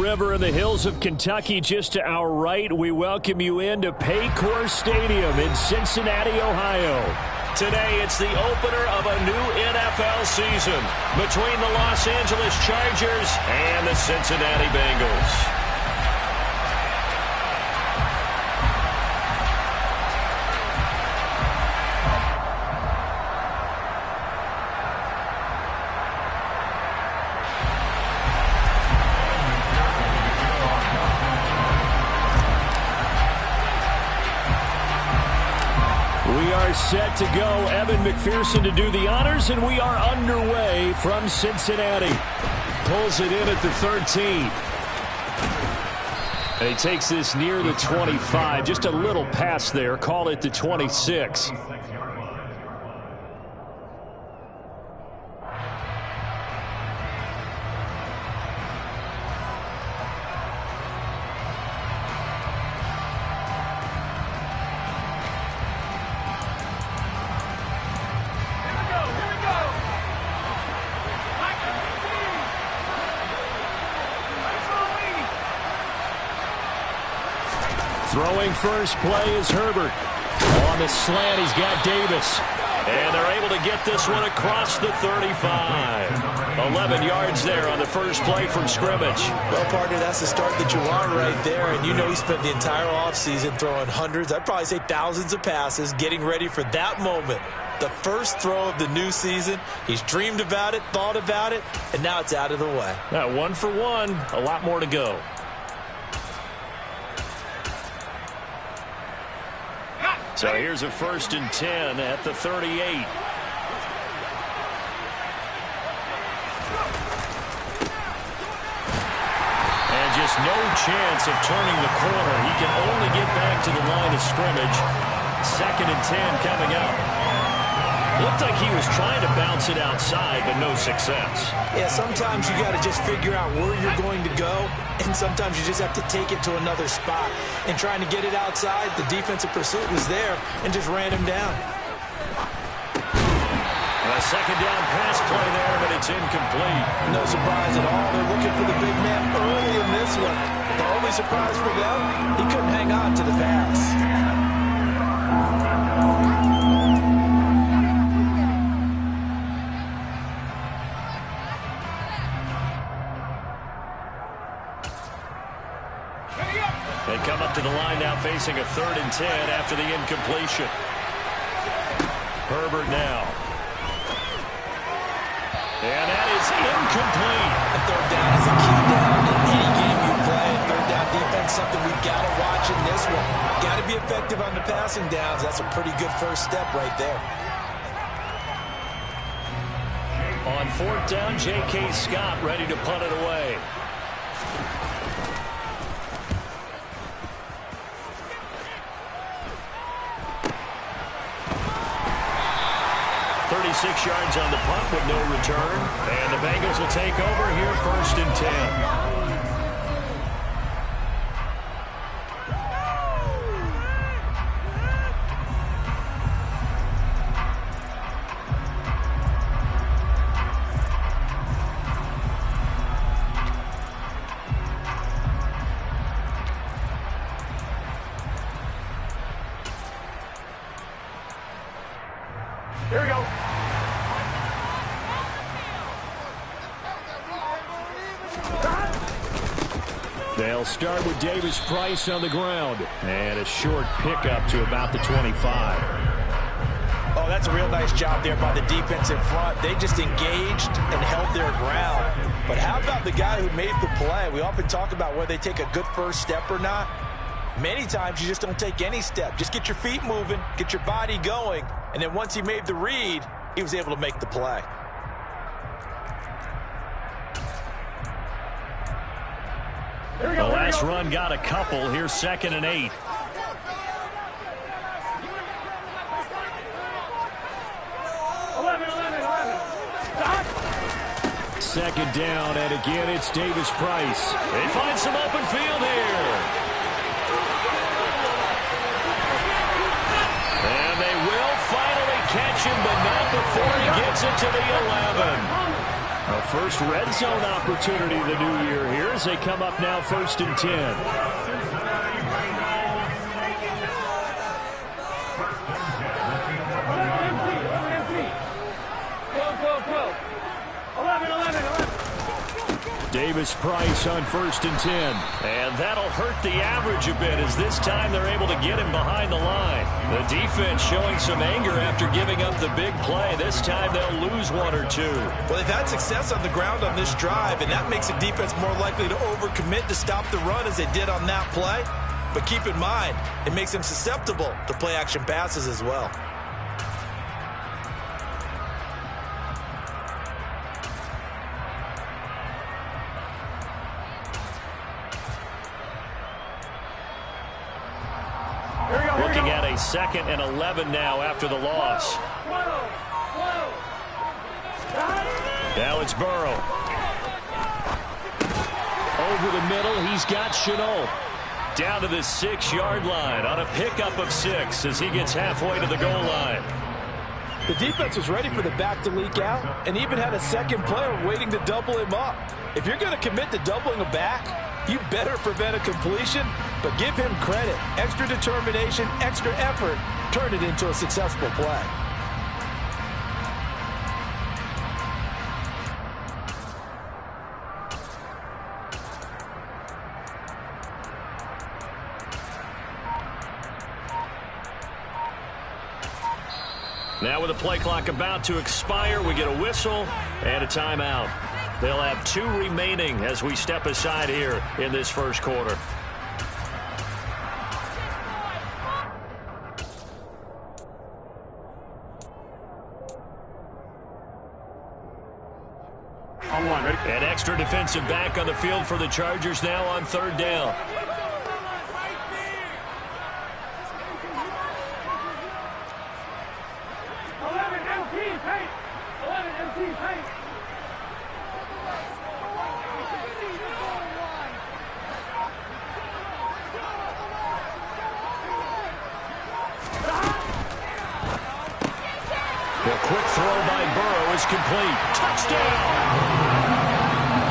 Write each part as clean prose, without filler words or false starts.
River in the hills of Kentucky, just to our right. We welcome you into Paycor Stadium in Cincinnati, Ohio. Today, it's the opener of a new NFL season between the Los Angeles Chargers and the Cincinnati Bengals. Set to go. Evan McPherson to do the honors, and we are underway from Cincinnati. Pulls it in at the 13. And he takes this near the 25. Just a little pass there. Call it the 26. Throwing first play is Herbert. On the slant, he's got Davis. And they're able to get this one across the 35. 11 yards there on the first play from scrimmage. Well, partner, that's the start that you want right there. And you know he spent the entire offseason throwing hundreds, I'd probably say thousands of passes, getting ready for that moment. The first throw of the new season. He's dreamed about it, thought about it, and now it's out of the way. Now, 1 for 1, a lot more to go. So here's a 1st and 10 at the 38. And just no chance of turning the corner. He can only get back to the line of scrimmage. 2nd and 10 coming up. Looked like he was trying to bounce it outside, but no success. Yeah, sometimes you got to just figure out where you're going to go, and sometimes you just have to take it to another spot. And trying to get it outside, the defensive pursuit was there and just ran him down. A 2nd down pass play there, but it's incomplete. No surprise at all. They're looking for the big man early in this one. The only surprise for them, he couldn't hang on to the pass. They come up to the line now facing a 3rd and 10 after the incompletion. Herbert now. And that is incomplete. And 3rd down is a key down in any game you play. 3rd down defense, something we've got to watch in this one. Got to be effective on the passing downs. That's a pretty good first step right there. On 4th down, J.K. Scott ready to punt it away. 36 yards on the punt with no return. And the Bengals will take over here 1st and 10. Here we go. They'll start with Davis Price on the ground. And a short pickup to about the 25. Oh, that's a real nice job there by the defense in front. They just engaged and held their ground. But how about the guy who made the play? We often talk about whether they take a good first step or not. Many times you just don't take any step. Just get your feet moving, get your body going, and then once he made the read, he was able to make the play. The last run got a couple. Here's 2nd and 8. Second down, and again it's Davis Price. They find some open field here. And they will finally catch him, but not before he gets it to the 11. Our first red zone opportunity of the new year here as they come up now 1st and 10. Davis Price on 1st and 10. And that'll hurt the average a bit as this time they're able to get him behind the line. The defense showing some anger after giving up the big play. This time they'll lose one or two. Well, they've had success on the ground on this drive, and that makes the defense more likely to overcommit to stop the run as they did on that play. But keep in mind, it makes them susceptible to play-action passes as well. Looking at a 2nd and 11 now after the loss. Now it's Burrow. Over the middle, he's got Chenault. Down to the 6-yard line on a pickup of 6 as he gets halfway to the goal line. The defense was ready for the back to leak out and even had a second player waiting to double him up. If you're going to commit to doubling a back, you better prevent a completion, but give him credit. Extra determination, extra effort, turn it into a successful play. Now with the play clock about to expire, we get a whistle and a timeout. They'll have 2 remaining as we step aside here in this first quarter. An extra defensive back on the field for the Chargers now on 3rd down. The quick throw by Burrow is complete. Touchdown!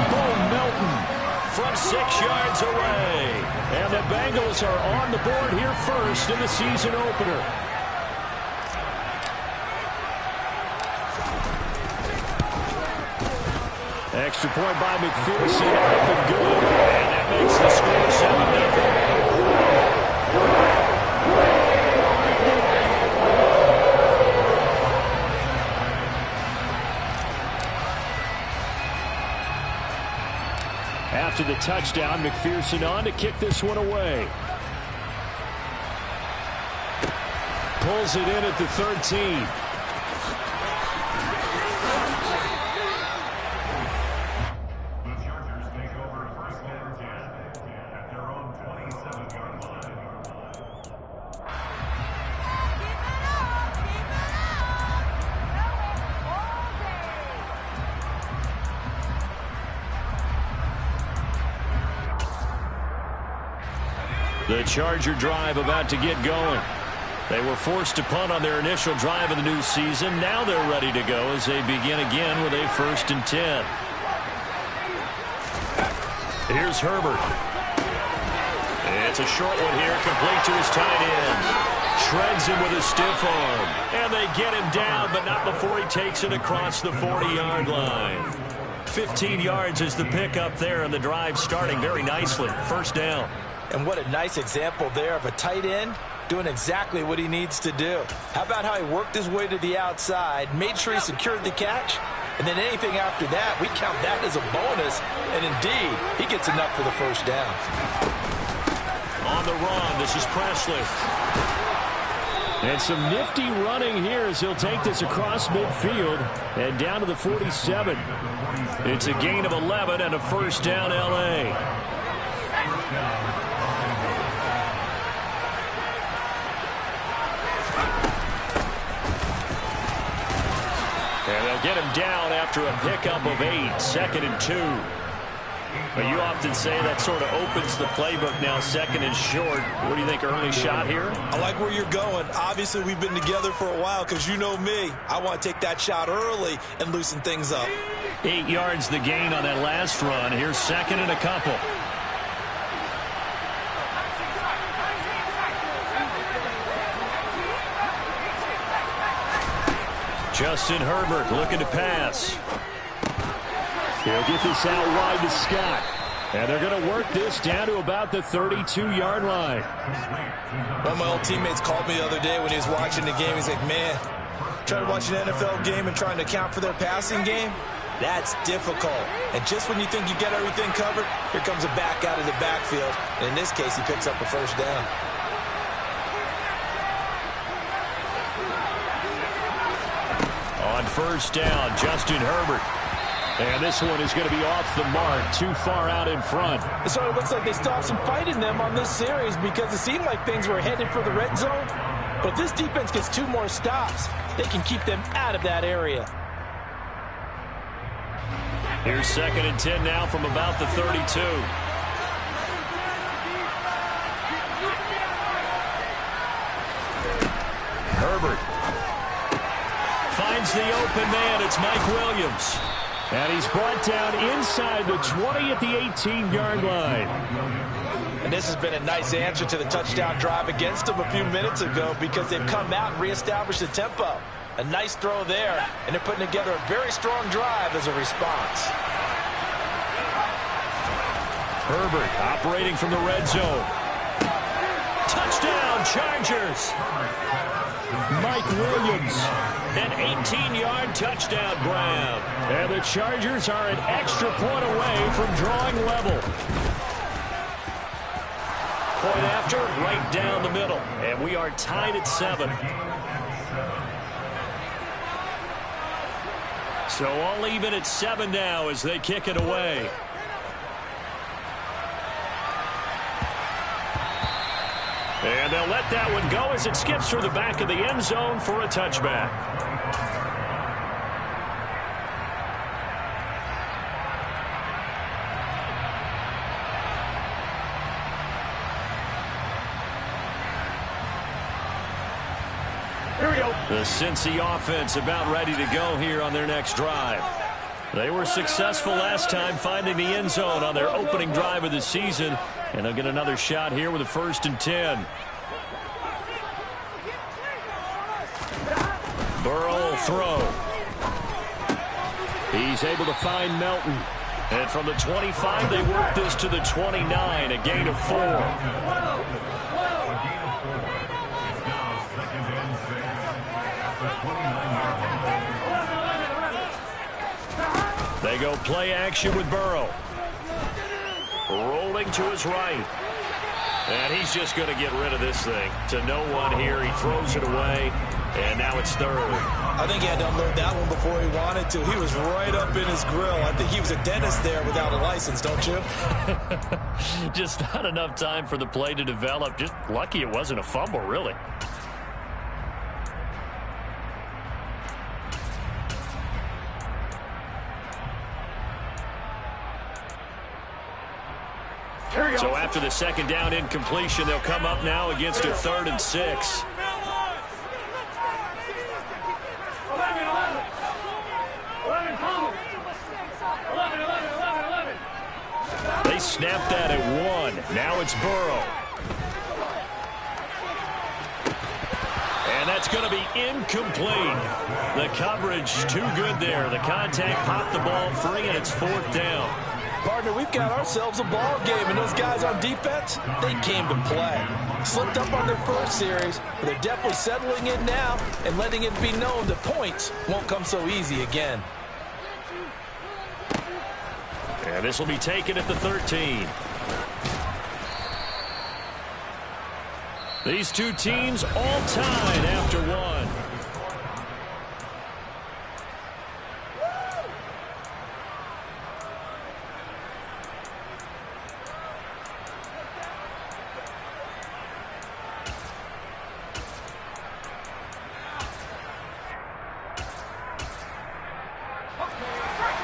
Bo Melton From 6 yards away. And the Bengals are on the board here first in the season opener. Extra point by McPherson. Up and good. And that makes the score 7-0. After the touchdown, McPherson on to kick this one away. Pulls it in at the 13. The Charger drive about to get going. They were forced to punt on their initial drive of the new season. Now they're ready to go as they begin again with a 1st and 10. Here's Herbert. It's a short one here, complete to his tight end. Shreds him with a stiff arm. And they get him down, but not before he takes it across the 40-yard line. 15 yards is the pickup there, and the drive starting very nicely. 1st down. And what a nice example there of a tight end doing exactly what he needs to do. How about how he worked his way to the outside, made sure he secured the catch, and then anything after that, we count that as a bonus. And indeed, he gets enough for the 1st down. On the run, this is Presley. And some nifty running here as he'll take this across midfield and down to the 47. It's a gain of 11 and a 1st down, L.A. And they'll get him down after a pickup of 8, 2nd and 2. But you often say that sort of opens the playbook now, second and short. What do you think, early shot here? I like where you're going. Obviously, we've been together for a while because you know me. I want to take that shot early and loosen things up. 8 yards the gain on that last run. Here's second and a couple. Justin Herbert looking to pass. He'll get this out wide to Scott. And they're going to work this down to about the 32-yard line. One of my old teammates called me the other day when he was watching the game. He's like, man, trying to watch an NFL game and trying to account for their passing game, that's difficult. And just when you think you get everything covered, here comes a back out of the backfield. And in this case, he picks up a first down. On first down, Justin Herbert. And this one is going to be off the mark, too far out in front. It sort of looks like they still have some fight in them on this series because it seemed like things were headed for the red zone. But if this defense gets 2 more stops, they can keep them out of that area. Here's second and 10 now from about the 32. Herbert finds the open man. It's Mike Williams. And he's brought down inside the 20 at the 18-yard line. And this has been a nice answer to the touchdown drive against them a few minutes ago because they've come out and reestablished the tempo. A nice throw there, and they're putting together a very strong drive as a response. Herbert operating from the red zone. Touchdown, Chargers. Mike Williams. An 18-yard touchdown grab. And the Chargers are an extra point away from drawing level. Point after, right down the middle. And we are tied at 7. So all even at 7 now as they kick it away. And they'll let that one go as it skips through the back of the end zone for a touchback. Here we go. The Cincy offense about ready to go here on their next drive. They were successful last time finding the end zone on their opening drive of the season. And they'll get another shot here with a 1st and 10. Burrow will throw. He's able to find Melton. And from the 25, they work this to the 29, a gain of 4. They go play action with Burrow. Rolling to his right. And he's just going to get rid of this thing. To no one here. He throws it away. And now it's 3rd. I think he had to unload that one before he wanted to. He was right up in his grill. I think he was a dentist there without a license, don't you? Just not enough time for the play to develop. Just lucky it wasn't a fumble, really. So after the second down incompletion, they'll come up now against a 3rd and 6. They snapped that at 1. Now it's Burrow. And that's going to be incomplete. The coverage too good there. The contact popped the ball free, and it's 4th down. Partner, we've got ourselves a ball game, and those guys on defense, they came to play. Slipped up on their first series, but they're definitely settling in now and letting it be known that points won't come so easy again. And this will be taken at the 13. These two teams all tied after 1.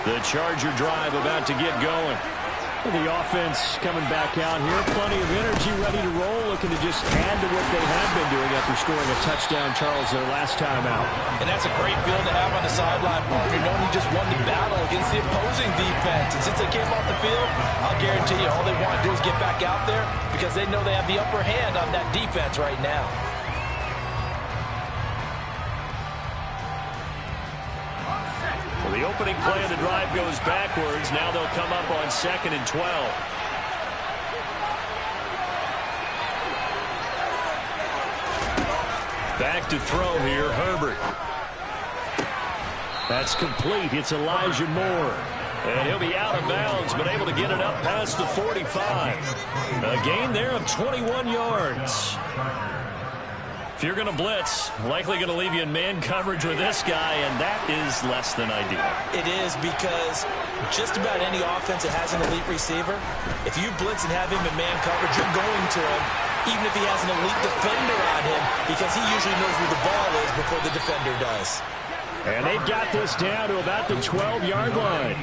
The Charger drive about to get going. The offense coming back out here. Plenty of energy, ready to roll, looking to just add to what they have been doing after scoring a touchdown, Charles, their last time out. And that's a great feeling to have on the sideline, partner, knowing you just won the battle against the opposing defense. And since they came off the field, I'll guarantee you all they want to do is get back out there because they know they have the upper hand on that defense right now. Well, the opening play of the drive goes backwards. Now they'll come up on 2nd and 12. Back to throw here, Herbert. That's complete. It's Elijah Moore. And he'll be out of bounds, but able to get it up past the 45. A gain there of 21 yards. If you're going to blitz, likely going to leave you in man coverage with this guy, and that is less than ideal. It is because just about any offense that has an elite receiver, if you blitz and have him in man coverage, you're going to him, even if he has an elite defender on him, because he usually knows where the ball is before the defender does. And they've got this down to about the 12-yard line.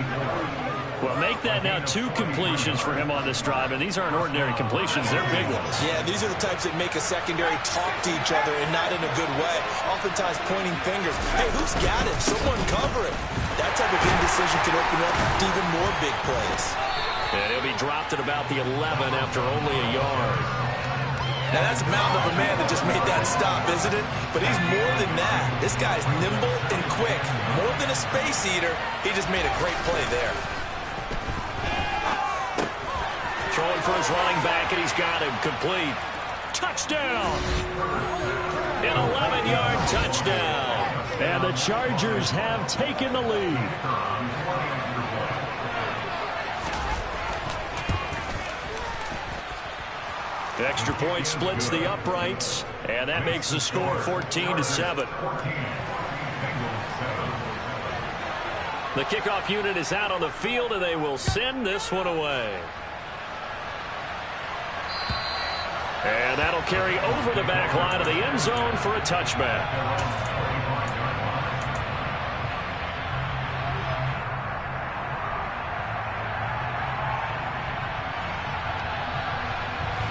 Well, make that now 2 completions for him on this drive, and these aren't ordinary completions. They're big ones. Yeah, these are the types that make a secondary talk to each other and not in a good way. Oftentimes pointing fingers. Hey, who's got it? Someone cover it. That type of indecision can open up to even more big plays. And he'll be dropped at about the 11 after only a yard. Now, that's a mountain of a man that just made that stop, isn't it? But he's more than that. This guy's nimble and quick. More than a space eater, he just made a great play there. Throwing for his running back, and he's got him complete. Touchdown! An 11-yard touchdown. And the Chargers have taken the lead. The extra point splits the uprights, and that makes the score 14-7. The kickoff unit is out on the field, and they will send this one away. And that'll carry over the back line of the end zone for a touchback.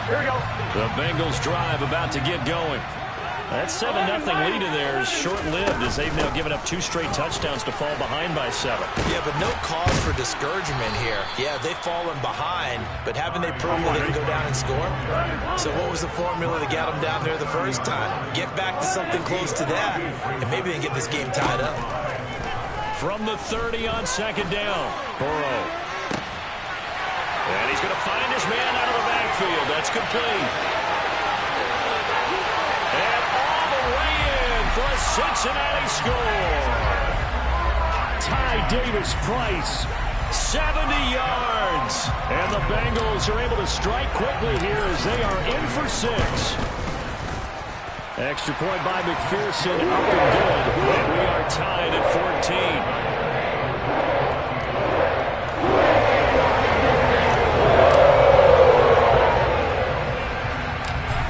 Here we go. The Bengals drive about to get going. That 7-0 lead in there is short-lived as they've now given up 2 straight touchdowns to fall behind by 7. Yeah, but no cause for discouragement here. Yeah, they've fallen behind, but haven't they proven that they can go down and score? So what was the formula that got them down there the first time? Get back to something close to that, and maybe they can get this game tied up. From the 30 on 2nd down, Burrow. And he's going to find his man out of the backfield. That's complete. For a Cincinnati score. Ty Davis-Price, 70 yards. and the Bengals are able to strike quickly here as they are in for 6. Extra point by McPherson, up and good. And we are tied at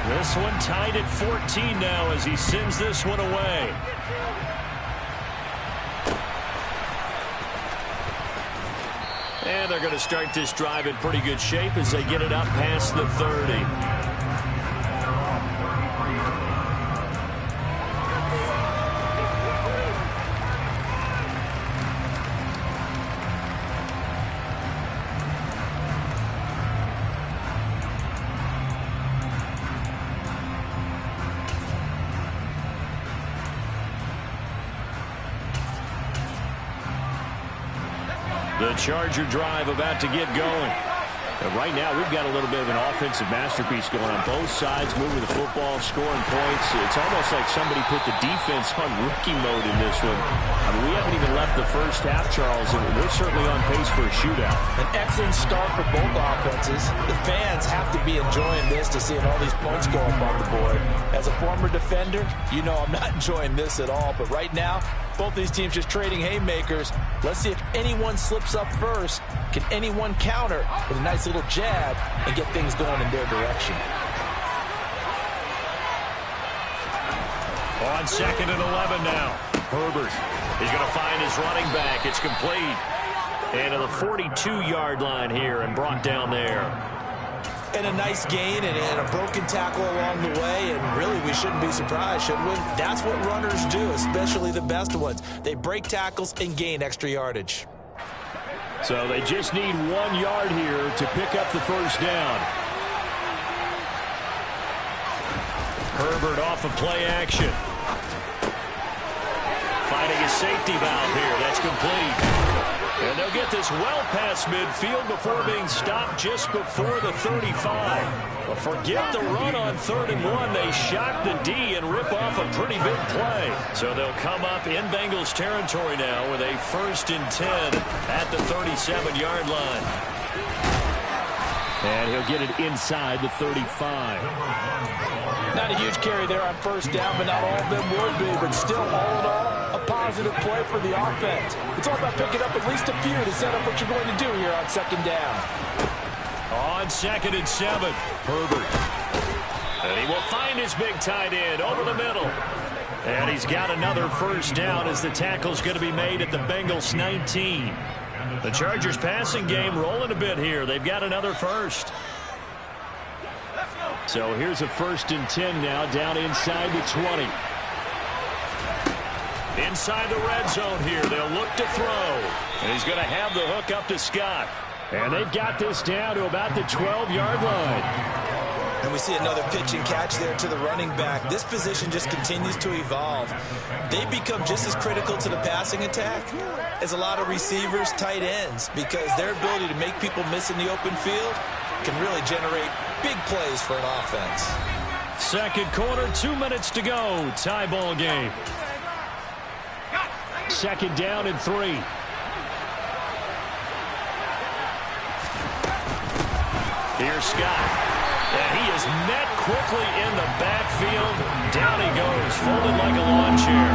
14. This one tied at 14 now as he sends this one away. And they're going to start this drive in pretty good shape as they get it up past the 30. The Charger drive about to get going. And right now, we've got a little bit of an offensive masterpiece going on both sides, moving the football, scoring points. It's almost like somebody put the defense on rookie mode in this one. I mean, we haven't even left the first half, Charles, and we're certainly on pace for a shootout. An excellent start for both offenses. The fans have to be enjoying this to seeing all these points go up on the board. As a former defender, you know I'm not enjoying this at all. But right now, both these teams just trading haymakers. Let's see if anyone slips up first. Can anyone counter with a nice little jab and get things going in their direction? On 2nd and 11 now. Herbert is going to find his running back. It's complete. And to the 42-yard line here and brought down there. And a nice gain and a broken tackle along the way, and really we shouldn't be surprised, should we? That's what runners do, especially the best ones. They break tackles and gain extra yardage. So they just need 1 yard here to pick up the first down. Herbert off of play action. Finding a safety valve here. That's complete. And they'll get this well past midfield before being stopped just before the 35. But forget the run on 3rd and 1. They shock the D and rip off a pretty big play. So they'll come up in Bengals territory now with a 1st and 10 at the 37-yard line. And he'll get it inside the 35. Not a huge carry there on 1st down, but not all of them would be. But still, all in all, a positive play for the offense. It's all about picking up at least a few to set up what you're going to do here on 2nd down. On 2nd and 7, Herbert. And he will find his big tight end over the middle. And he's got another 1st down as the tackle's going to be made at the Bengals 19. The Chargers passing game rolling a bit here. They've got another 1st. So here's a 1st and 10 now down inside the 20. Inside the red zone here. They'll look to throw. And he's going to have the hook up to Scott. And they've got this down to about the 12-yard line. And we see another pitch and catch there to the running back. This position just continues to evolve. They become just as critical to the passing attack as a lot of receivers, tight ends, because their ability to make people miss in the open field can really generate big plays for an offense. 2nd quarter, 2 minutes to go. Tie ball game. 2nd down and 3. Here's Scott. And he is met quickly in the backfield. Down he goes, folded like a lawn chair.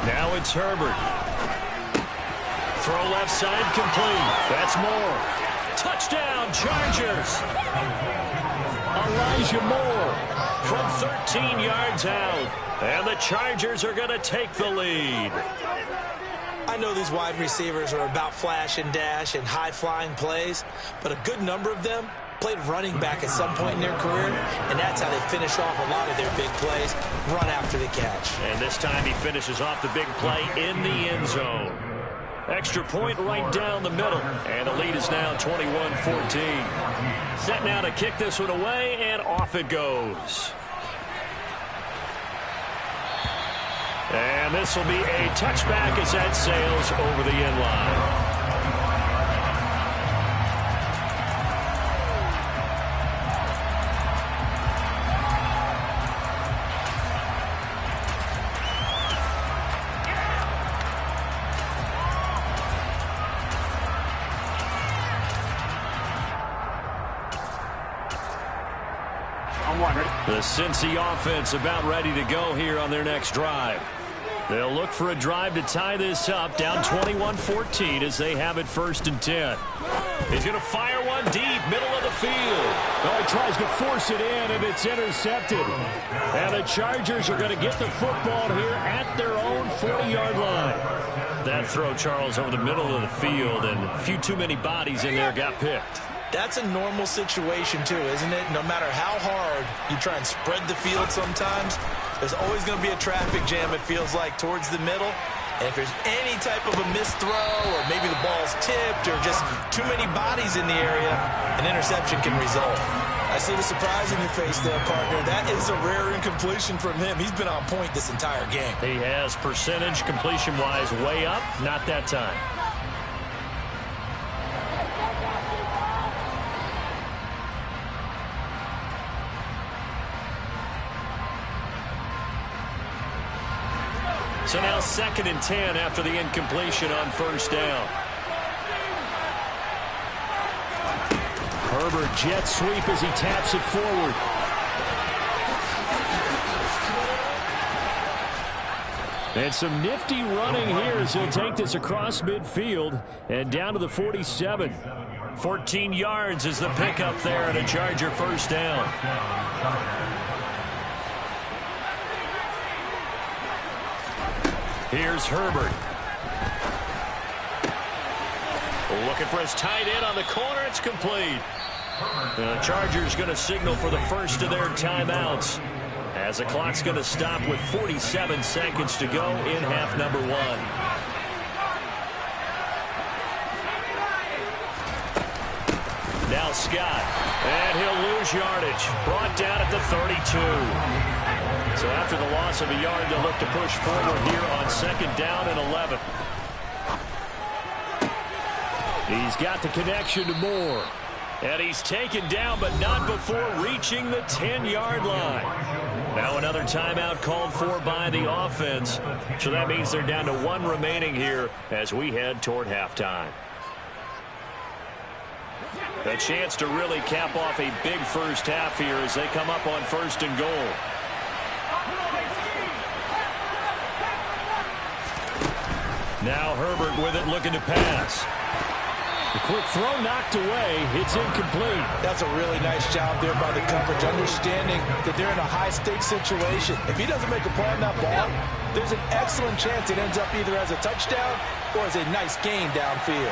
Now it's Herbert. Throw left side complete. That's Moore. Touchdown, Chargers. Elijah Moore from 13 yards out. And the Chargers are going to take the lead. I know these wide receivers are about flash and dash and high-flying plays, but a good number of them played running back at some point in their career, and that's how they finish off a lot of their big plays, run after the catch. And this time he finishes off the big play in the end zone. Extra point right down the middle, and the lead is now 21-14. Set now to kick this one away, and off it goes. And this will be a touchback as that sails over the end line. The Cincy offense about ready to go here on their next drive. They'll look for a drive to tie this up, down 21-14 as they have it 1st and 10. He's going to fire one deep, middle of the field. Well, he tries to force it in, and it's intercepted. And the Chargers are going to get the football here at their own 40-yard line. That throw, Charles, over the middle of the field, and a few too many bodies in there got picked. That's a normal situation, too, isn't it? No matter how hard you try and spread the field sometimes, there's always going to be a traffic jam, it feels like, towards the middle. And if there's any type of a missed throw or maybe the ball's tipped or just too many bodies in the area, an interception can result. I see the surprise in your face there, partner. That is a rare incompletion from him. He's been on point this entire game. He has percentage completion-wise way up, not that time. So now 2nd and 10 after the incompletion on 1st down. Herbert jet sweep as he taps it forward. And some nifty running here as he'll take this across midfield and down to the 47. 14 yards is the pickup there and a Charger 1st down. Here's Herbert. Looking for his tight end on the corner. It's complete. The Chargers going to signal for the first of their timeouts, as the clock's going to stop with 47 seconds to go in half number 1. Now Scott, and he'll lose yardage. Brought down at the 32. So after the loss of a yard, they'll look to push forward here on 2nd down and 11. He's got the connection to Moore. And he's taken down, but not before reaching the 10-yard line. Now another timeout called for by the offense. So that means they're down to 1 remaining here as we head toward halftime. A chance to really cap off a big first half here as they come up on 1st and goal. Now Herbert with it, looking to pass. The quick throw knocked away. It's incomplete. That's a really nice job there by the coverage, understanding that they're in a high-stakes situation. If he doesn't make a play on that ball, there's an excellent chance it ends up either as a touchdown or as a nice gain downfield.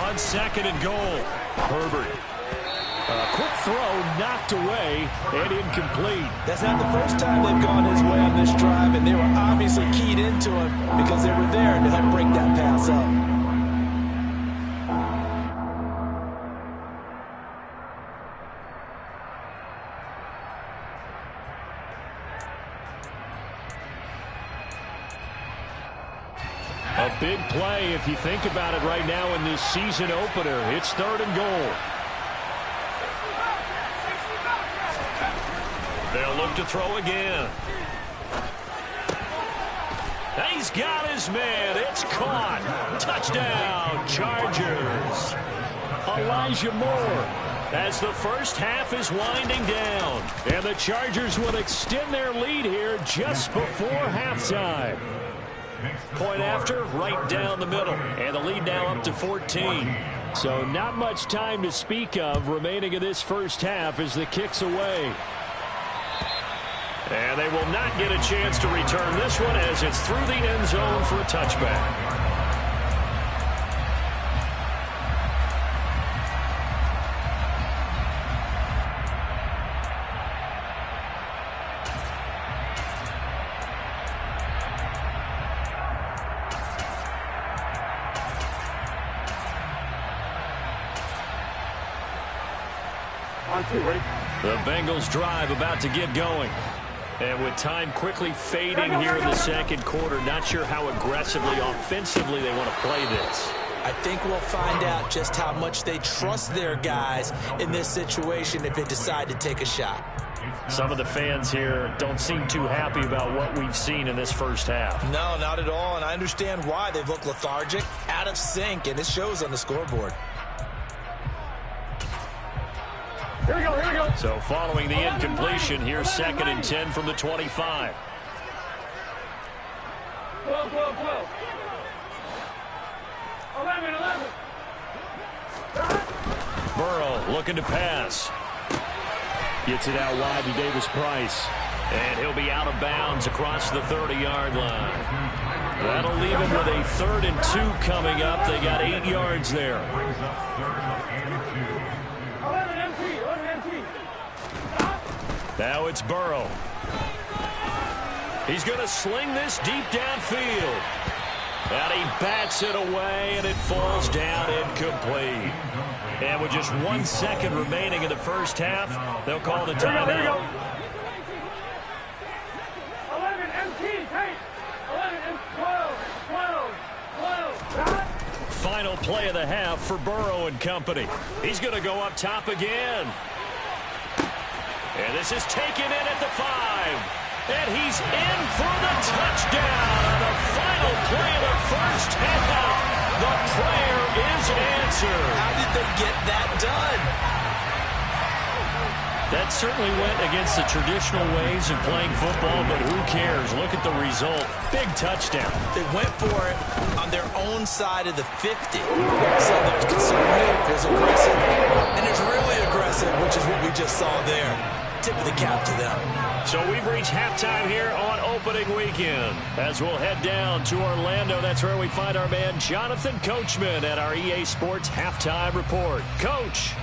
On 2nd and goal, Herbert. A quick throw knocked away and incomplete. That's not the first time they've gone his way on this drive, and they were obviously keyed into him because they were there to help break that pass up. A big play if you think about it right now in this season opener. It's 3rd and goal. They'll look to throw again. He's got his man. It's caught. Touchdown, Chargers. Elijah Moore, as the first half is winding down. And the Chargers will extend their lead here just before halftime. Point after, right down the middle. And the lead now up to 14. So not much time to speak of remaining in this first half as the kick's away. And they will not get a chance to return this one as it's through the end zone for a touchback. The Bengals drive about to get going. And with time quickly fading here in the 2nd quarter, not sure how aggressively, offensively they want to play this. I think we'll find out just how much they trust their guys in this situation if they decide to take a shot. Some of the fans here don't seem too happy about what we've seen in this first half. No, not at all, and I understand why. They've looked lethargic, out of sync, and it shows on the scoreboard. Here we go, here we go. So following the incompletion, here's 2nd and 10 from the 25. 12, 12, 12. 11, 11. Burrow looking to pass. Gets it out wide to Davis Price. And he'll be out of bounds across the 30-yard line. That'll leave him with a 3rd and 2 coming up. They got 8 yards there. Now it's Burrow. He's going to sling this deep downfield. And he bats it away, and it falls down incomplete. And with just 1 second remaining in the first half, they'll call the timeout. 11 MT, take. 11 and 12, 12, 12. Final play of the half for Burrow and company. He's going to go up top again. And this is taken in at the 5. And he's in for the touchdown on the final play of the first half. The prayer is answered. How did they get that done? That certainly went against the traditional ways of playing football, but who cares? Look at the result. Big touchdown. They went for it on their own side of the 50. So there's conservative, there's aggressive, and there's really aggressive, which is what we just saw there. Tip of the cap to them. So we've reached halftime here on opening weekend. As we'll head down to Orlando, that's where we find our man Jonathan Coachman at our EA Sports Halftime Report. Coach.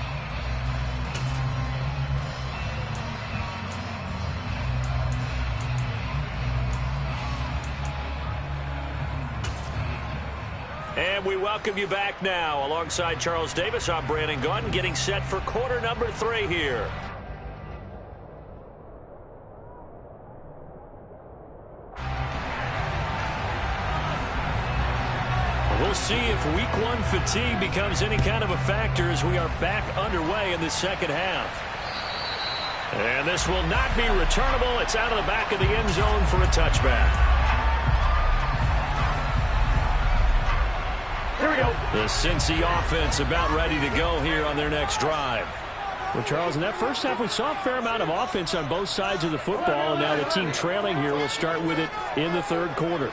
And we welcome you back now. Alongside Charles Davis, I'm Brandon Gaudin, getting set for quarter number 3 here. We'll see if week 1 fatigue becomes any kind of a factor as we are back underway in the second half. And this will not be returnable. It's out of the back of the end zone for a touchback. Here we go. The Cincy offense about ready to go here on their next drive. Well, Charles, in that first half, we saw a fair amount of offense on both sides of the football, and now the team trailing here will start with it in the third quarter.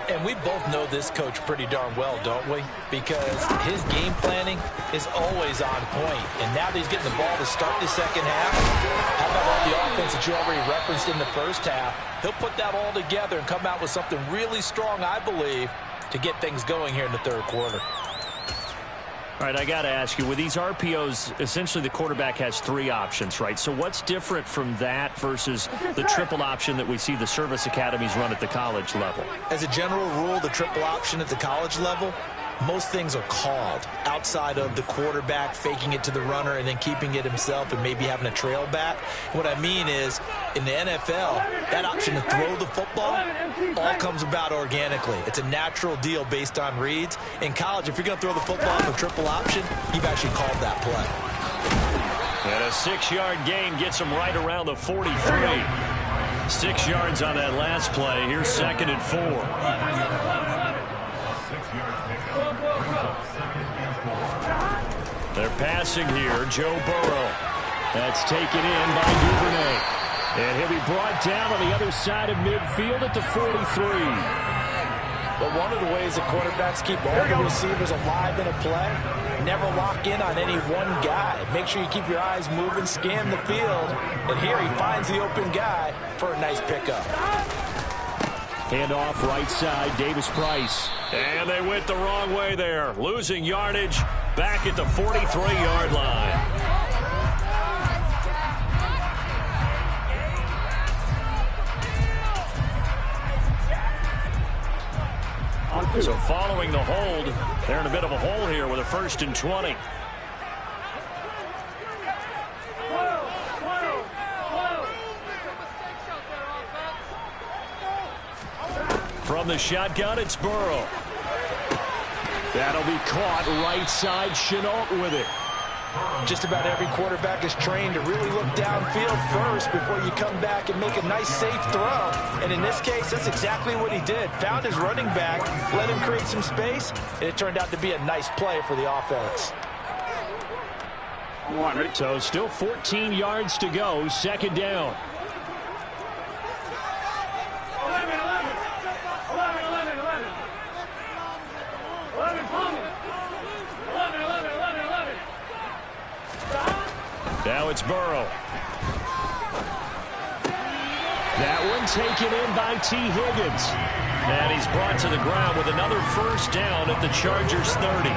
And we both know this coach pretty darn well, don't we? Because his game planning is always on point. And now that he's getting the ball to start the second half, how about all the offense that you already referenced in the first half? He'll put that all together and come out with something really strong, I believe, to get things going here in the third quarter. All right, I got to ask you, with these RPOs, essentially the quarterback has 3 options, right? So what's different from that versus the triple option that we see the service academies run at the college level? As a general rule, the triple option at the college level, most things are called outside of the quarterback faking it to the runner and then keeping it himself and maybe having a trail back. What I mean is, in the NFL, that option to throw the football all comes about organically. It's a natural deal based on reads. In college, if you're going to throw the football for triple option, you've actually called that play. And a 6-yard gain gets him right around the 43. 6 yards on that last play. Here's 2nd and 4. They're passing here. Joe Burrow. That's taken in by Duvernay. And he'll be brought down on the other side of midfield at the 43. But one of the ways that quarterbacks keep all the receivers alive in a play, never lock in on any one guy. Make sure you keep your eyes moving, scan the field. And here he finds the open guy for a nice pickup. Handoff right side, Davis Price. And they went the wrong way there. Losing yardage back at the 43-yard line. So following the hold, they're in a bit of a hole here with a 1st and 20. From the shotgun, it's Burrow. That'll be caught right side. Chenault with it. Just about every quarterback is trained to really look downfield first before you come back and make a nice, safe throw. And in this case, that's exactly what he did. Found his running back, let him create some space, and it turned out to be a nice play for the offense. So still 14 yards to go. 2nd down. 11. Now it's Burrow. That one taken in by T. Higgins. And he's brought to the ground with another 1st down at the Chargers 30.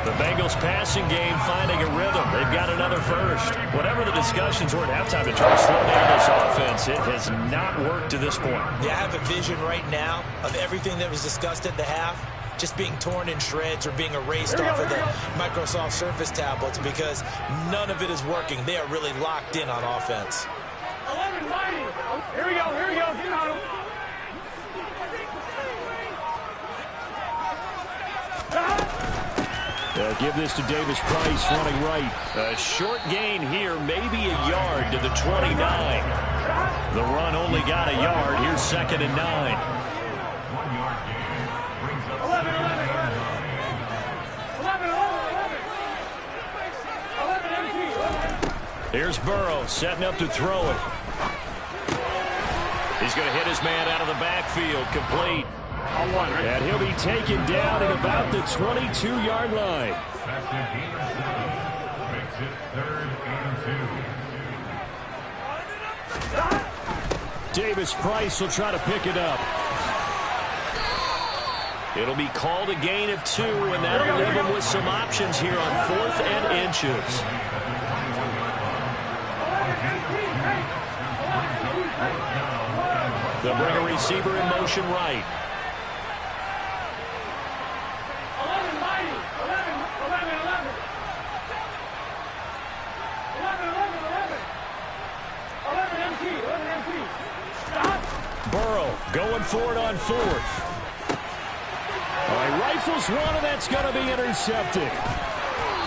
The Bengals passing game finding a rhythm. They've got another 1st. Whatever the discussions were at halftime to try to slow down this offense, it has not worked to this point. Yeah, I have a vision right now of everything that was discussed at the half just being torn in shreds or being erased off of the Microsoft Surface tablets because none of it is working. They are really locked in on offense. 11 fighting. Here we go. Get on him. They'll give this to Davis Price running right. A short gain here, maybe a yard to the 29. The run only got a yard. Here's 2nd and 9. 11 empty. Here's Burrow setting up to throw it. He's going to hit his man out of the backfield. Complete. And he'll be taken down at about the 22-yard line. Makes it 3rd and 2. Davis Price will try to pick it up. It'll be called a gain of 2, and that'll leave him with some options here on 4th and inches. They'll bring a receiver in motion right. Burrow going for it on 4th. All right, rifles one, and that's going to be intercepted.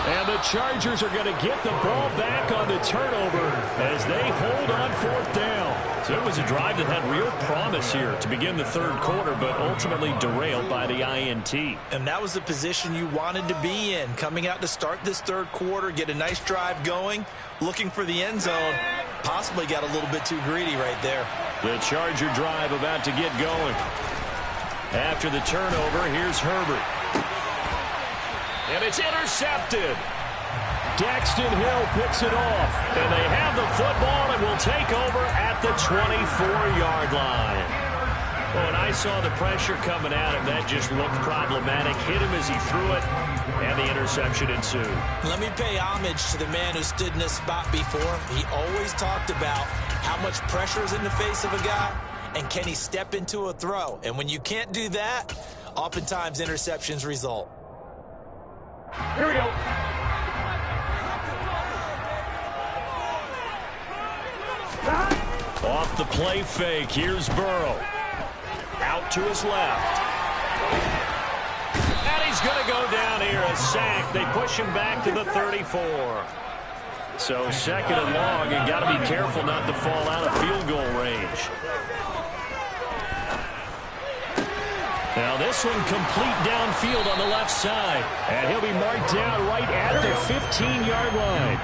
And the Chargers are going to get the ball back on the turnover as they hold on 4th down. So it was a drive that had real promise here to begin the 3rd quarter, but ultimately derailed by the INT. And that was the position you wanted to be in. Coming out to start this 3rd quarter, get a nice drive going, looking for the end zone. Possibly got a little bit too greedy right there. The Charger drive about to get going. After the turnover, here's Herbert. And it's intercepted. Daxton Hill picks it off. And they have the football and will take over at the 24-yard line. Oh, and I saw the pressure coming at him. That just looked problematic. Hit him as he threw it, and the interception ensued. Let me pay homage to the man who stood in this spot before. He always talked about how much pressure is in the face of a guy, and can he step into a throw? And when you can't do that, oftentimes interceptions result. Here we go. Off the play fake, here's Burrow. Out to his left. And he's going to go down here, a sack. They push him back to the 34. So 2nd and long, you got to be careful not to fall out of field goal range. Now this one complete downfield on the left side. And he'll be marked down right at the 15-yard line.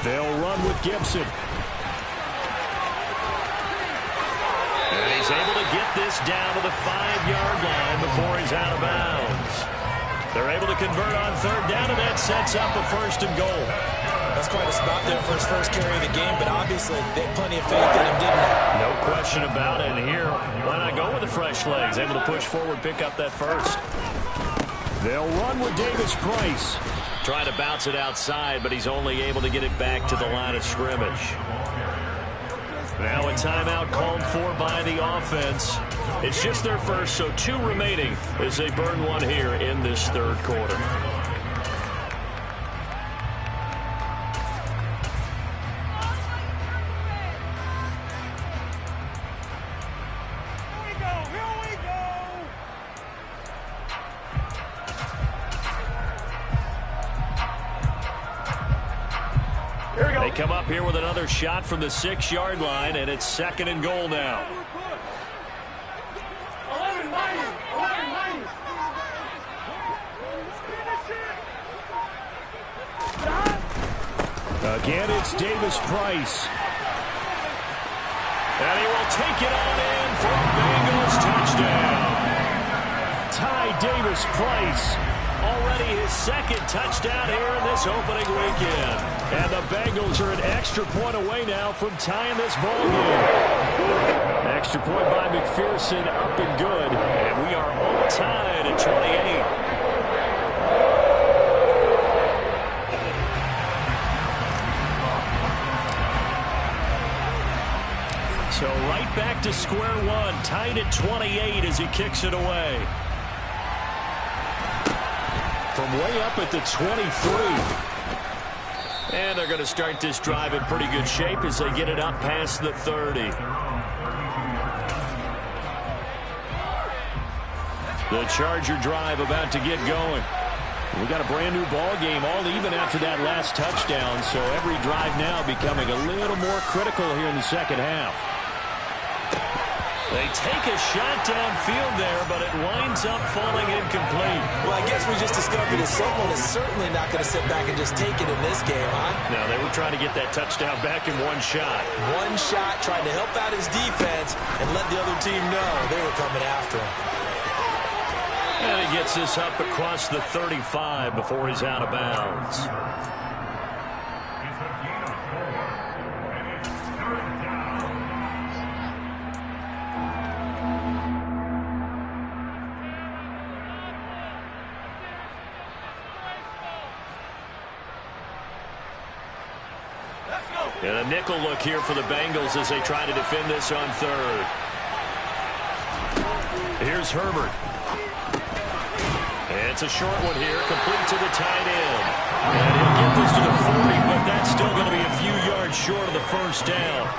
They'll run with Gibson. And he's able to get this down to the 5-yard line before he's out of bounds. They're able to convert on 3rd down, and that sets up a 1st and goal. That's quite a spot there for his first carry of the game, but obviously they had plenty of faith in him, didn't they? No question about it. And here, why not go with the fresh legs? Able to push forward, pick up that 1st. They'll run with Davis Price. Trying to bounce it outside, but he's only able to get it back to the line of scrimmage. Now a timeout called for by the offense. It's just their first, so 2 remaining as they burn one here in this 3rd quarter. They come up here with another shot from the 6-yard line, and it's 2nd and goal now. Again, it's Davis Price. And he will take it on in for a Bengals touchdown. Ty Davis Price. Already his 2nd touchdown here in this opening weekend. And the Bengals are an extra point away now from tying this ball game. Extra point by McPherson, up and good. And we are all tied at 28. So right back to square one, tied at 28 as he kicks it away. From way up at the 23. And they're going to start this drive in pretty good shape as they get it up past the 30. The Charger drive about to get going. We got a brand new ball game, all even after that last touchdown, so every drive now becoming a little more critical here in the second half. They take a shot downfield there, but it winds up falling incomplete. Well, I guess we just discovered that someone is certainly not going to sit back and just take it in this game, huh? No, they were trying to get that touchdown back in one shot. One shot, trying to help out his defense and let the other team know they were coming after him. And he gets this up across the 35 before he's out of bounds. And a nickel look here for the Bengals as they try to defend this on third. Here's Herbert. And it's a short one here, complete to the tight end. And he'll get this to the 40, but that's still going to be a few yards short of the first down.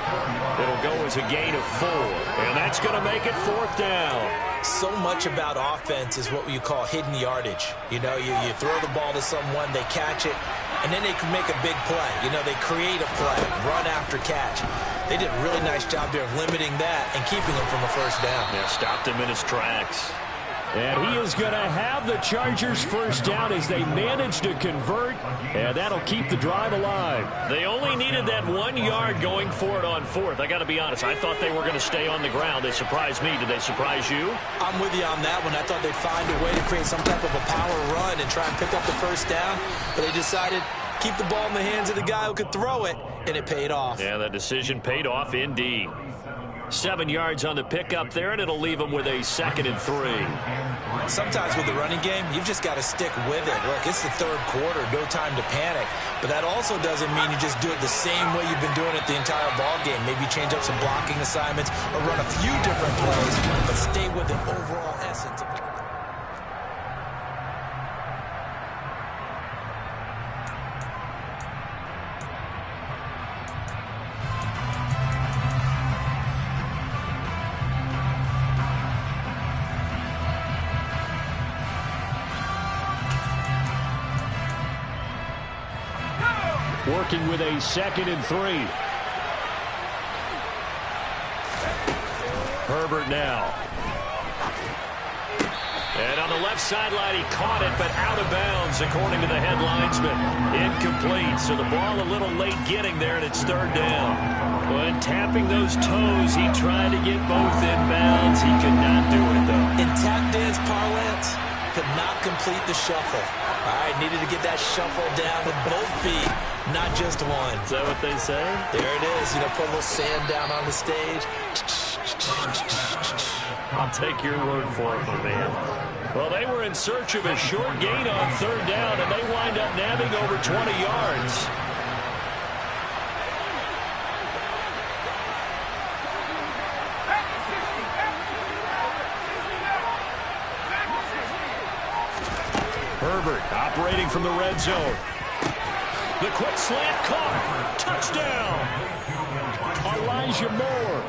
It'll go as a gain of 4, and that's going to make it 4th down. So much about offense is what you call hidden yardage. You know, you throw the ball to someone, they catch it, and then they can make a big play. You know, they create a play, run after catch. They did a really nice job there of limiting that and keeping him from a first down. Yeah, stopped him in his tracks. And he is going to have the Chargers first down as they manage to convert, and that'll keep the drive alive. They only needed that 1 yard going for it on 4th. I got to be honest, I thought they were going to stay on the ground. They surprised me. Did they surprise you? I'm with you on that one. I thought they'd find a way to create some type of a power run and try and pick up the first down, but they decided keep the ball in the hands of the guy who could throw it, and it paid off. Yeah, that decision paid off indeed. 7 yards on the pickup there, and it'll leave them with a 2nd and 3. Sometimes with the running game, you've just got to stick with it. Look, it's the third quarter, no time to panic. But that also doesn't mean you just do it the same way you've been doing it the entire ball game. Maybe change up some blocking assignments or run a few different plays, but stay with the overall essence of it. Working with a 2nd and 3. Herbert now. And on the left sideline, he caught it, but out of bounds, according to the head linesman. Incomplete, so the ball a little late getting there, and it's 3rd down. When tapping those toes, he tried to get both inbounds. He could not do it, though. In tap dance parlance, could not complete the shuffle. All right, needed to get that shuffle down with both feet, not just one. Is that what they say? There it is. You know, put a little sand down on the stage. I'll take your word for it, my man. Well, they were in search of a short gain on 3rd down, and they wind up nabbing over 20 yards. Herbert operating from the red zone. The quick slant caught. Touchdown. Elijah Moore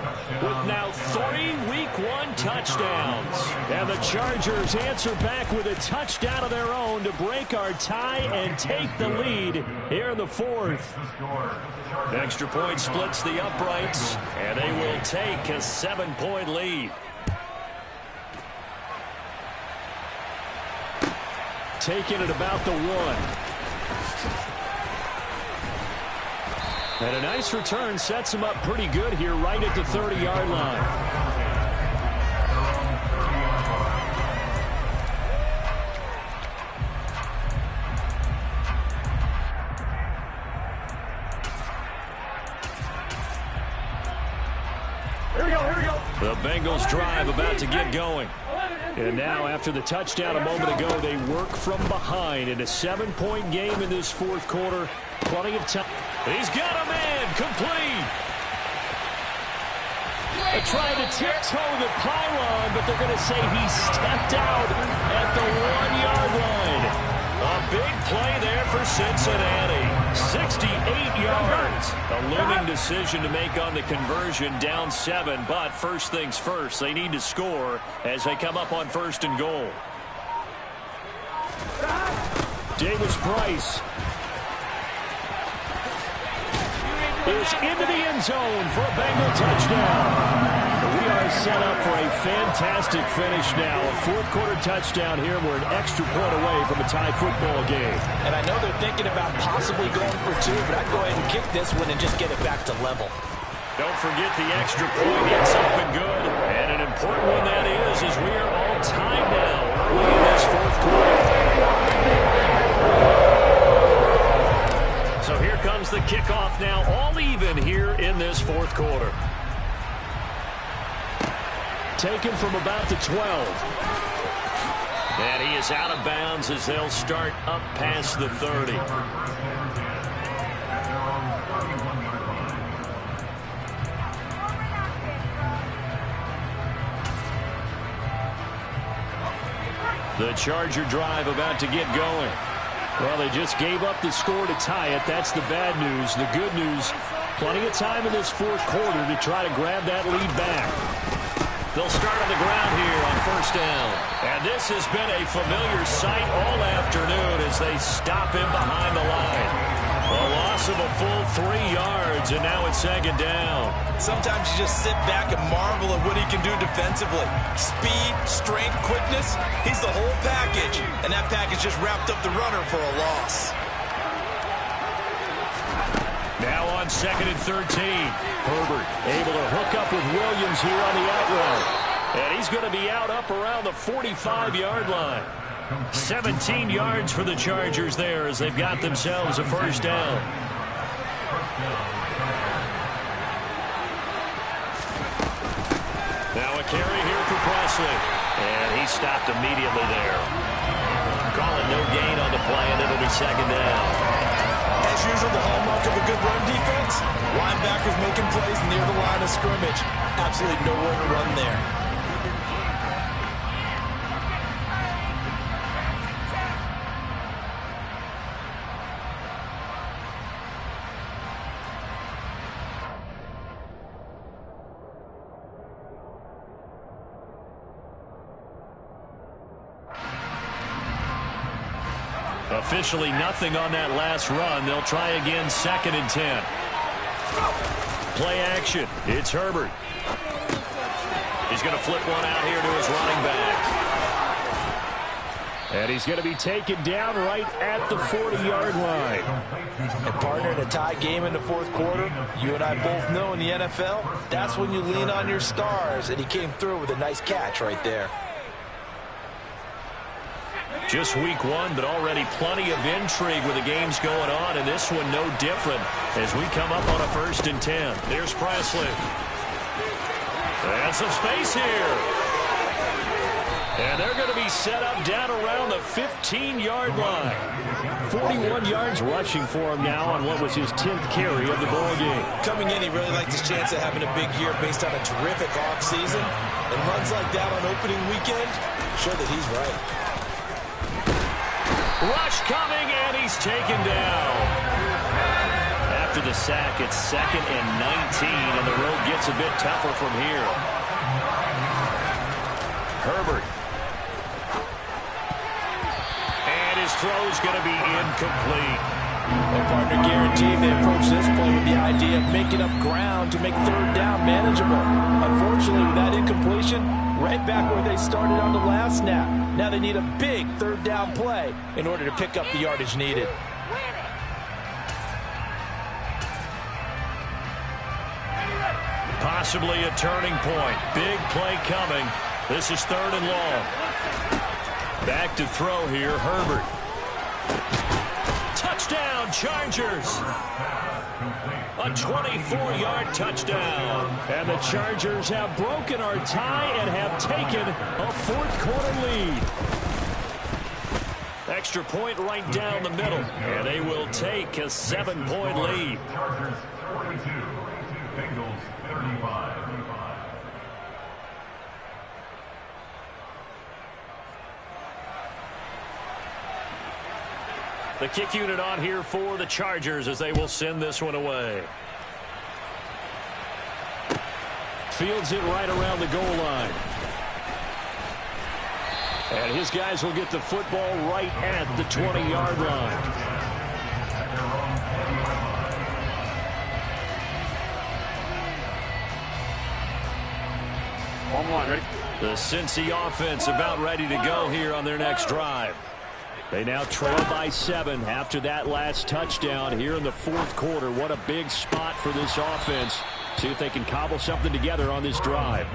with now 3 Week 1 touchdowns. And the Chargers answer back with a touchdown of their own to break our tie and take the lead here in the 4th. Extra point splits the uprights, and they will take a 7-point lead. Taking it about the 1. And a nice return sets him up pretty good here right at the 30-yard line. Here we go, here we go. The Bengals drive about to get going. And now, after the touchdown a moment ago, they work from behind in a 7-point game in this 4th quarter. Plenty of time. He's got a man complete. They're trying to tiptoe the pylon, but they're going to say he stepped out at the 1-yard line. A big play there for Cincinnati. 68 yards. A looming decision to make on the conversion, down 7. But first things first, they need to score as they come up on 1st and goal. Davis Price is into the end zone for a Bengal touchdown. We are set up for a fantastic finish now. A fourth-quarter touchdown here. We're an extra point away from a tie football game. And I know they're thinking about possibly going for two, but I'd go ahead and kick this one and just get it back to level. Don't forget the extra point. It's up and good. And an important one that is, as we are all tied now early in this fourth quarter. So here comes the kickoff now, all even here in this fourth quarter. Taken from about the 12. And he is out of bounds as they'll start up past the 30. The Charger drive about to get going. Well, they just gave up the score to tie it. That's the bad news. The good news, plenty of time in this fourth quarter to try to grab that lead back. They'll start on the ground here on first down. And this has been a familiar sight all afternoon as they stop him behind the line. A loss of a full 3 yards, and now it's second down. Sometimes you just sit back and marvel at what he can do defensively. Speed, strength, quickness, he's the whole package. And that package just wrapped up the runner for a loss. Now on second and 13. Herbert able to hook up with Williams here on the out route. And he's going to be out up around the 45-yard line. 17 yards for the Chargers there as they've got themselves a first down. Now a carry here for Presley. And he stopped immediately there. Calling no gain on the play, and it'll be second down. As usual, the hallmark of a good run defense, linebackers making plays near the line of scrimmage. Absolutely nowhere to run there. Officially nothing on that last run. They'll try again second and 10. Play action. It's Herbert. He's going to flip one out here to his running back. And he's going to be taken down right at the 40-yard line. And partner, in a tie game in the fourth quarter, you and I both know in the NFL, that's when you lean on your stars. And he came through with a nice catch right there. Just week one, but already plenty of intrigue with the games going on, and this one no different as we come up on a first and 10. There's Presley. And some space here. And they're going to be set up down around the 15-yard line. 41 yards rushing for him now on what was his 10th carry of the ball game. Coming in, he really liked his chance of having a big year based on a terrific offseason. And runs like that on opening weekend show that he's right. Rush coming, and he's taken down. After the sack, it's second and 19, and the road gets a bit tougher from here. Herbert. And his throw's going to be incomplete. And partner, guaranteed they approach this play with the idea of making up ground to make third down manageable. Unfortunately, with that incompletion, right back where they started on the last snap. Now they need a big third down play in order to pick up the yardage needed. Possibly a turning point. Big play coming. This is third and long. Back to throw here, Herbert. Touchdown, Chargers. A 24-yard touchdown. And the Chargers have broken our tie and have taken a fourth-quarter lead. Extra point right down the middle. And they will take a 7-point lead. Chargers 42, Bengals 35. The kick unit on here for the Chargers as they will send this one away. Fields it right around the goal line. And his guys will get the football right at the 20-yard line. 1-1, ready? The Cincy offense about ready to go here on their next drive. They now trail by 7 after that last touchdown here in the fourth quarter. What a big spot for this offense. See if they can cobble something together on this drive.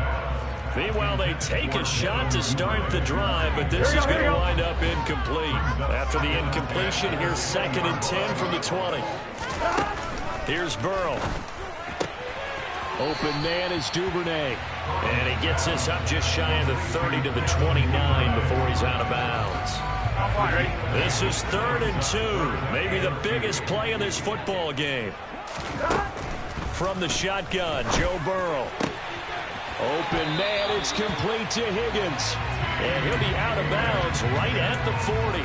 Meanwhile, they take a shot to start the drive, but this is going to wind up incomplete. After the incompletion, here's 2nd and 10 from the 20. Here's Burrow. Open man is Duvernay. And he gets this up just shy of the 30 to the 29 before he's out of bounds. This is 3rd and 2. Maybe the biggest play in this football game. From the shotgun, Joe Burrow. Open man, it's complete to Higgins. And he'll be out of bounds right at the 40.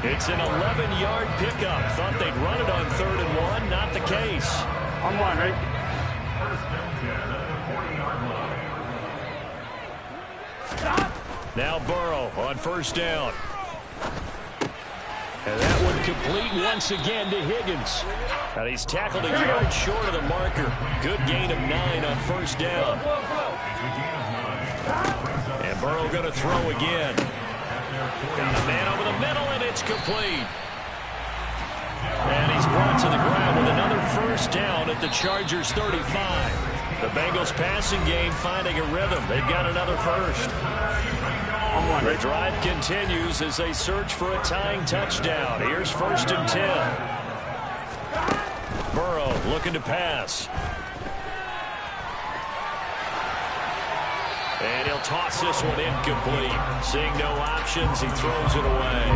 It's an 11-yard pickup. Thought they'd run it on 3rd and 1. Not the case. 1-1, ready? First down 10 at the 40-yard line. Now Burrow on 1st down. And that one complete once again to Higgins. And he's tackled a yard short of the marker. Good gain of 9 on 1st down. And Burrow going to throw again. Got a man over the middle, and it's complete. And he's brought to the ground with another 1st down at the Chargers' 35. The Bengals passing game finding a rhythm. They've got another 1st. The drive continues as they search for a tying touchdown. Here's 1st and 10. Burrow looking to pass. And he'll toss this one incomplete. Seeing no options, he throws it away.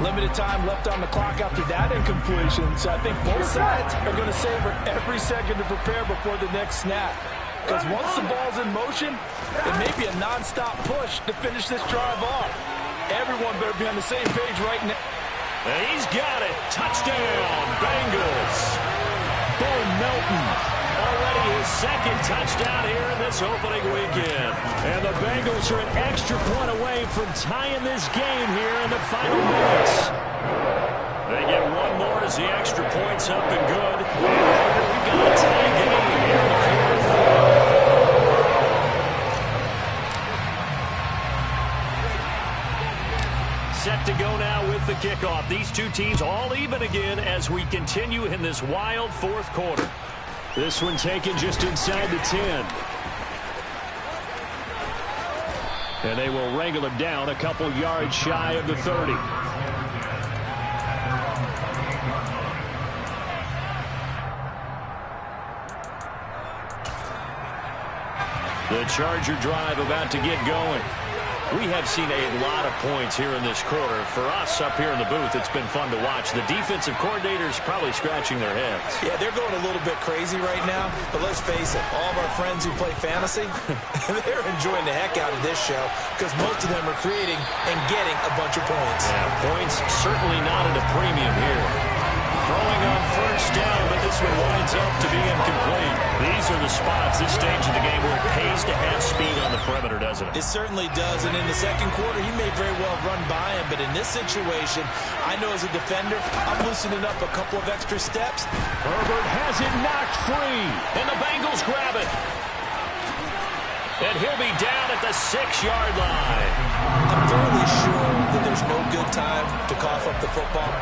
Limited time left on the clock after that incompletion, so I think both sides are going to savor every second to prepare before the next snap. Because once the ball's in motion, it may be a non-stop push to finish this drive off. Everyone better be on the same page right now. And he's got it. Touchdown, Bengals. Bo Melton. Already his 2nd touchdown here in this opening weekend. And the Bengals are an extra point away from tying this game here in the final minutes. They get one more as the extra point's up and good. And we've got a tie game here in the fourth. Set to go now with the kickoff. These two teams all even again as we continue in this wild fourth quarter. This one taken just inside the 10. And they will wrangle him down a couple yards shy of the 30. The Charger drive about to get going. We have seen a lot of points here in this quarter. For us up here in the booth, it's been fun to watch. The defensive coordinators probably scratching their heads. Yeah, they're going a little bit crazy right now. But let's face it, all of our friends who play fantasy, they're enjoying the heck out of this show because most of them are creating and getting a bunch of points. Yeah, points certainly not at a premium here. Throwing on 1st down, but this one winds up to be incomplete. These are the spots, this stage of the game, where it pays to have speed on the perimeter, doesn't it? It certainly does, and in the second quarter, he may very well run by him, but in this situation, I know as a defender, I'm loosening up a couple of extra steps. Herbert has it knocked free, and the Bengals grab it. And he'll be down at the 6-yard line. I'm fairly sure that there's no good time to cough up the football.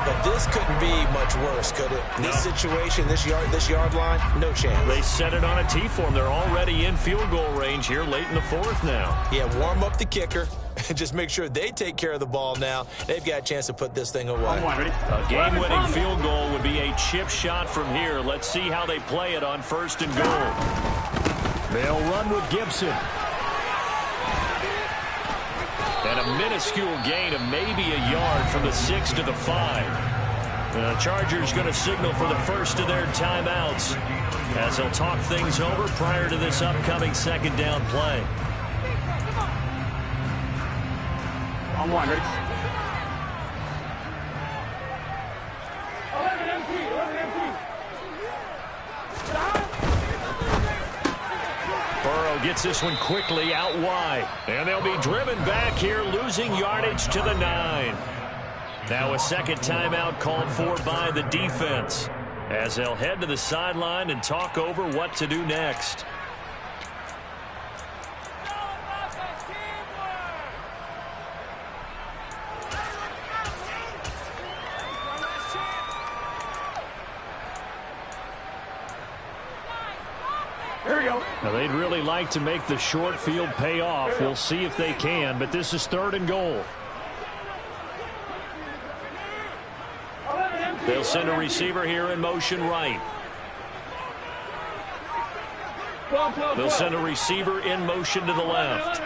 But this couldn't be much worse, could it? No. This situation, this yard line, no chance. They set it on a tee for him. They're already in field goal range here late in the fourth now. Yeah, warm up the kicker and just make sure they take care of the ball now. They've got a chance to put this thing away. A game-winning field goal would be a chip shot from here. Let's see how they play it on 1st and goal. They'll run with Gibson. And a minuscule gain of maybe a yard from the 6 to the 5. The Chargers going to signal for the first of their timeouts as they'll talk things over prior to this upcoming 2nd down play. On 1, ready? Burrow gets this one quickly out wide. And they'll be driven back here, losing yardage to the 9. Now a 2nd timeout called for by the defense as they'll head to the sideline and talk over what to do next. Now, they'd really like to make the short field pay off. We'll see if they can, but this is 3rd and goal. They'll send a receiver here in motion right. They'll send a receiver in motion to the left.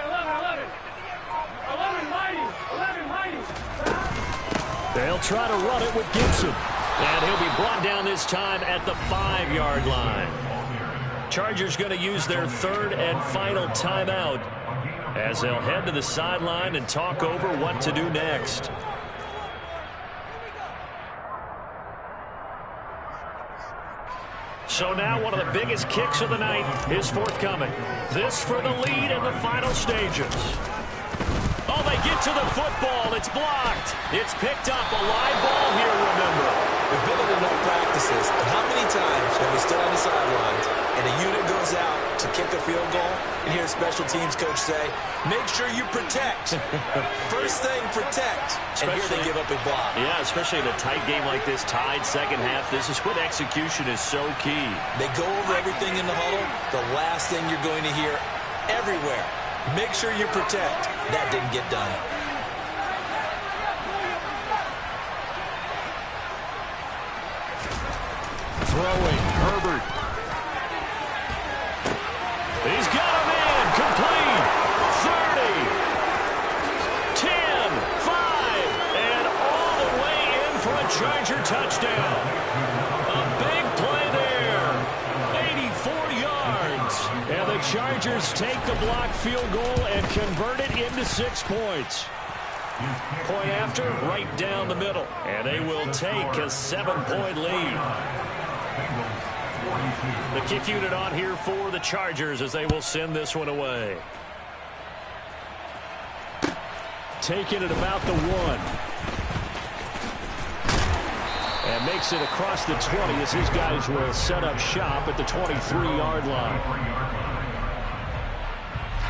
They'll try to run it with Gibson. And he'll be brought down this time at the 5-yard line. Chargers going to use their 3rd and final timeout as they'll head to the sideline and talk over what to do next. So now one of the biggest kicks of the night is forthcoming. This for the lead in the final stages. Oh, they get to the football. It's blocked. It's picked up. A live ball here, remember. We've been in enough practices, and how many times have we stood on the sidelines and a unit goes out to kick a field goal and hear a special teams coach say, make sure you protect. First thing, protect. And here they give up a block. Yeah, especially in a tight game like this, tied second half. This is when execution is so key. They go over everything in the huddle. The last thing you're going to hear everywhere, make sure you protect. That didn't get done. Throwing, Herbert. He's got a man, complete. 30, 10, 5, and all the way in for a Charger touchdown. A big play there. 84 yards. And the Chargers take the block field goal and convert it into 6 points. Point after, right down the middle. And they will take a 7-point lead. The kick unit on here for the Chargers as they will send this one away. Taking it about the 1. And makes it across the 20 as his guys will set up shop at the 23-yard line.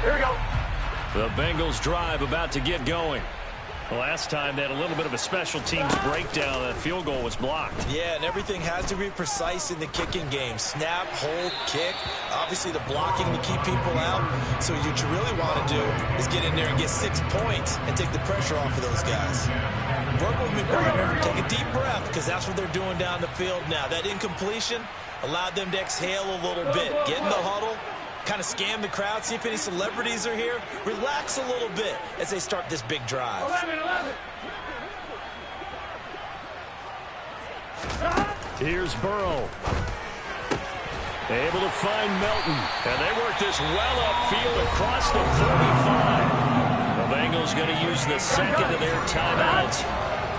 Here we go. The Bengals drive about to get going. The last time they had a little bit of a special teams breakdown. That field goal was blocked. Yeah, and everything has to be precise in the kicking game. Snap, hold, kick. Obviously, the blocking to keep people out. So what you really want to do is get in there and get 6 points and take the pressure off of those guys. Work with me, partner. Take a deep breath because that's what they're doing down the field now. That incompletion allowed them to exhale a little bit. Get in the huddle. Kind of scan the crowd, see if any celebrities are here. Relax a little bit as they start this big drive. 11. Here's Burrow. Able to find Melton. And they work this well upfield across the 35. The Bengals going to use the second of their timeouts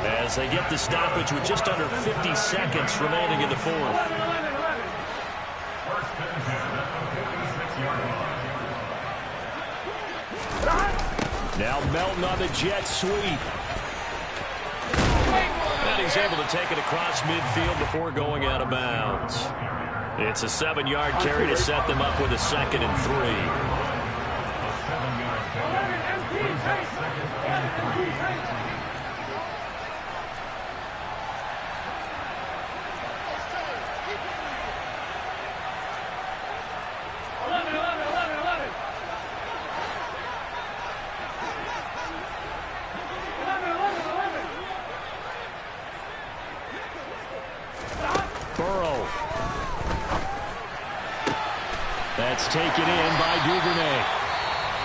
as they get the stoppage with just under 50 seconds remaining in the 4th. Now Melton on the jet sweep. And he's able to take it across midfield before going out of bounds. It's a 7-yard carry to set them up with a 2nd and 3. That's taken in by Duvernay.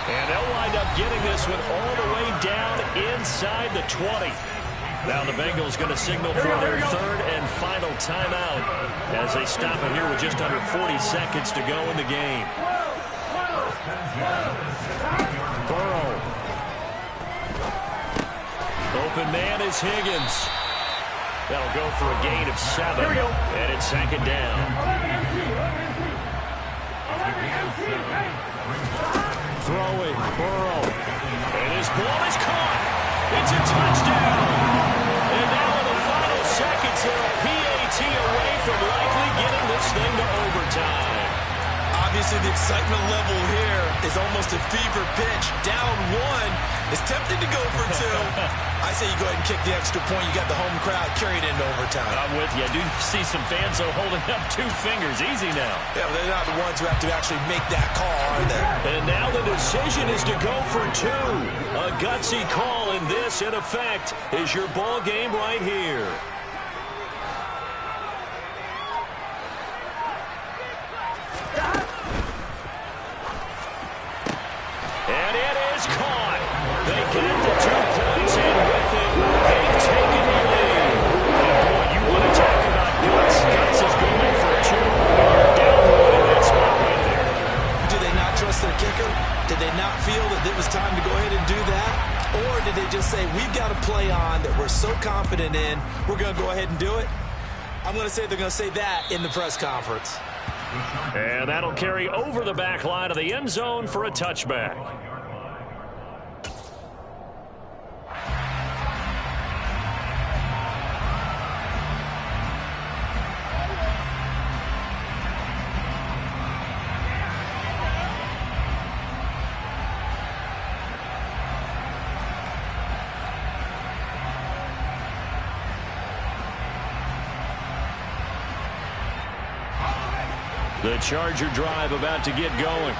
And they'll wind up getting this one all the way down inside the 20. Now the Bengals going to signal for their 3rd and final timeout as they stop it here with just under 40 seconds to go in the game. Burrow. Open man is Higgins. That'll go for a gain of 7. And it's 2nd down. Throwing, Burrow. And his ball is caught. It's a touchdown. And now in the final seconds, they're a PAT away from likely getting this thing to overtime. Obviously, the excitement level here is almost a fever pitch. Down one, is tempted to go for two. I say you go ahead and kick the extra point. You got the home crowd carried into overtime. I'm with you. I do see some fans, though, holding up 2 fingers. Easy now. Yeah, well, they're not the ones who have to actually make that call, are they? And now the decision is to go for 2. A gutsy call, and this, in effect, is your ball game right here. And it is caught. They get the 2 points, and with it, they've taken the lead. And boy, you want to talk about guts. Guts is going for 2. You're down 1 in that spot right there. Do they not trust their kicker? Did they not feel that it was time to go ahead and do that? Or did they just say, we've got a play on that we're so confident in, we're going to go ahead and do it? I'm going to say they're going to say that in the press conference. And that'll carry over the back line of the end zone for a touchback. The Charger drive about to get going.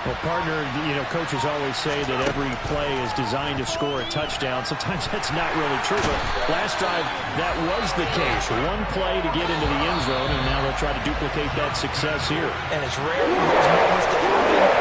Well, partner, coaches always say that every play is designed to score a touchdown. Sometimes that's not really true, but last drive, that was the case. 1 play to get into the end zone, and now they'll try to duplicate that success here. And it's rare for those moments to